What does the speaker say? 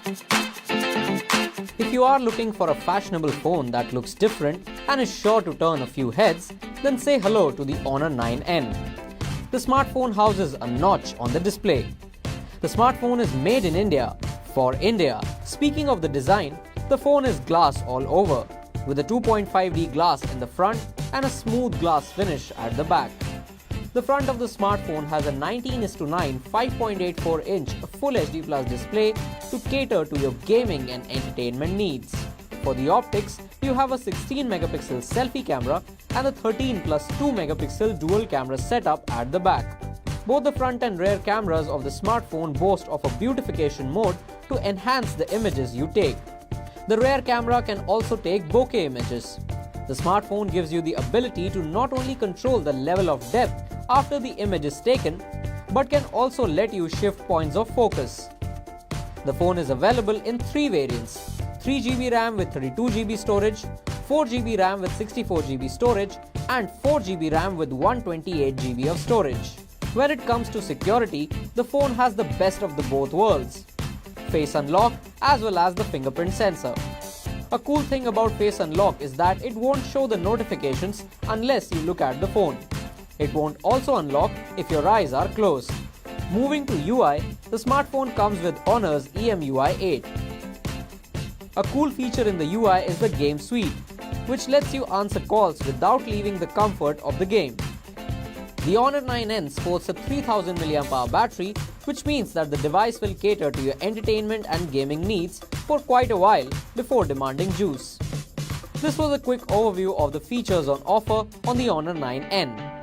If you are looking for a fashionable phone that looks different and is sure to turn a few heads, then say hello to the Honor 9N. The smartphone houses a notch on the display. The smartphone is made in India, for India. Speaking of the design, the phone is glass all over, with a 2.5D glass in the front and a smooth glass finish at the back. The front of the smartphone has a 19:9 5.84-inch Full HD Plus display to cater to your gaming and entertainment needs. For the optics, you have a 16-megapixel selfie camera and a 13 plus 2-megapixel dual camera setup at the back. Both the front and rear cameras of the smartphone boast of a beautification mode to enhance the images you take. The rear camera can also take bokeh images. The smartphone gives you the ability to not only control the level of depth after the image is taken, but can also let you shift points of focus. The phone is available in three variants: 3GB RAM with 32GB storage, 4GB RAM with 64GB storage, and 4GB RAM with 128GB of storage. When it comes to security, the phone has the best of the both worlds: Face Unlock as well as the fingerprint sensor. A cool thing about Face Unlock is that it won't show the notifications unless you look at the phone. It won't also unlock if your eyes are closed. Moving to UI, the smartphone comes with Honor's EMUI 8. A cool feature in the UI is the Game Suite, which lets you answer calls without leaving the comfort of the game. The Honor 9N sports a 3000 mAh battery, which means that the device will cater to your entertainment and gaming needs for quite a while before demanding juice. This was a quick overview of the features on offer on the Honor 9N.